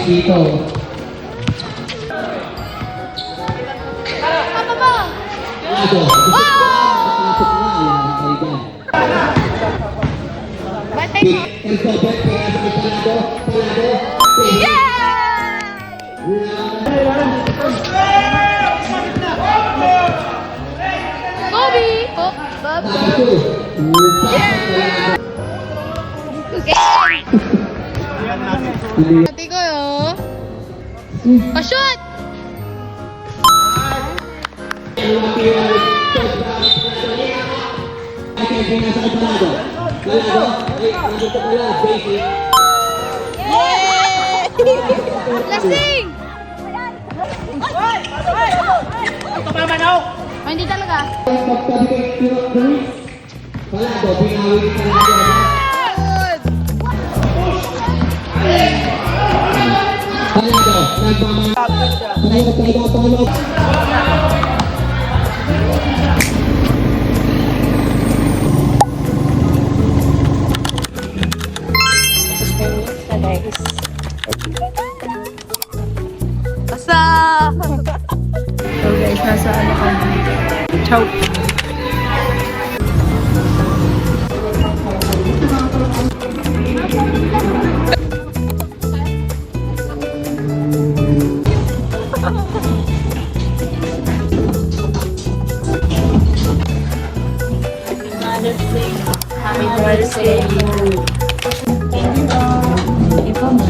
Dito. Ate ko yo. Pa-shoot! Lasing! Oh, hindi talaga. Asa! So guys, nasa ano kami? Chow. Happy birthday. Ikaw mo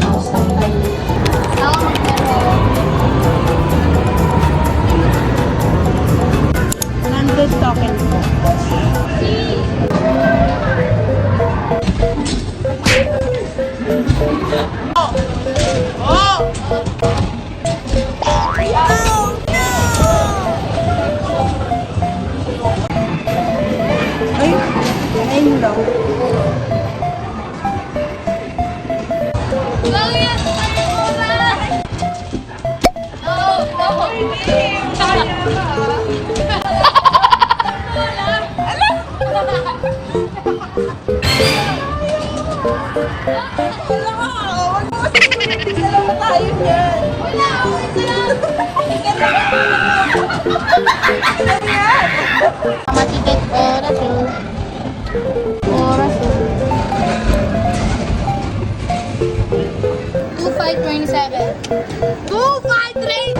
nandun token po. Ayun daw. Matitit oras oh. Oras oh. 2527. 2527!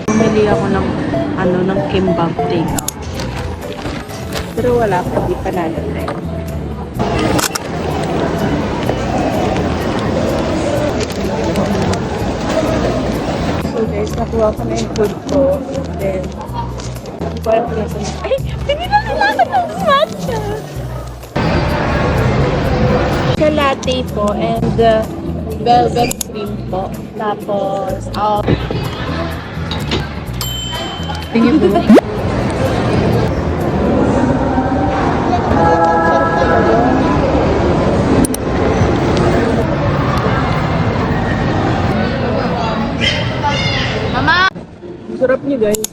Bumili ako ng ano ng kimbap takeout. Pero wala pa, di pa natin. So guys, nakuha ko na yung food ko. Then, hindi ko alam kung nasa na. Ay! Hindi na kailangan ng matcha! Siya latte po and velvet cream po. Tapos, tingin po. Mama! Sarap niyo guys.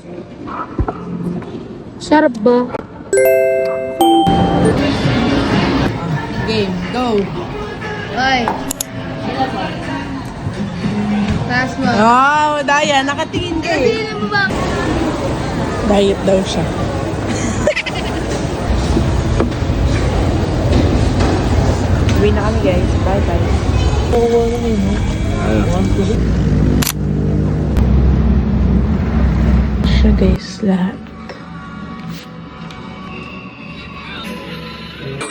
Sarap ba? Game, go! Oy! Taas mo. Oh, Daya, nakatingin ka eh. Tingnan mo ba? Diet daw siya. Uwi na kami guys. Bye-bye. Siya guys, lahat.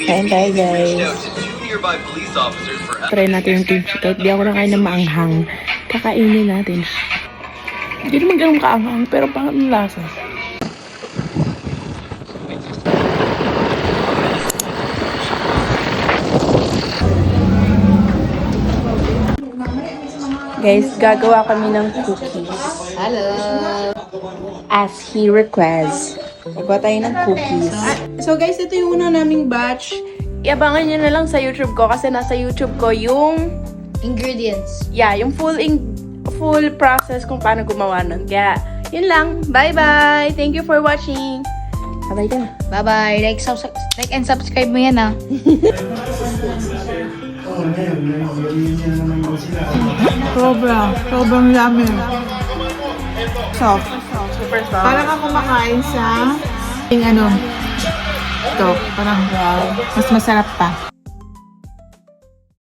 Kain tayo guys. Try natin yung kimchi. Kahit di ako nakain ng maanghang, kakainin natin. Hindi naman ganun kaanghang, pero pang lasa. Guys, gagawa kami ng cookies. Hello! As he requests. Gagawa tayo ng cookies. So guys, ito yung una naming batch. iabangan nyo na lang sa YouTube ko kasi nasa YouTube ko yung, Ingredients. yung full process kung paano gumawa nun. Kaya, yun lang. Bye-bye! Thank you for watching! Bye-bye ka na. Bye-bye. Like and subscribe mo yan, ah. Sobrang yummy. Soft. Super soft. Parang kang kumakain sa ito, parang mas masarap pa.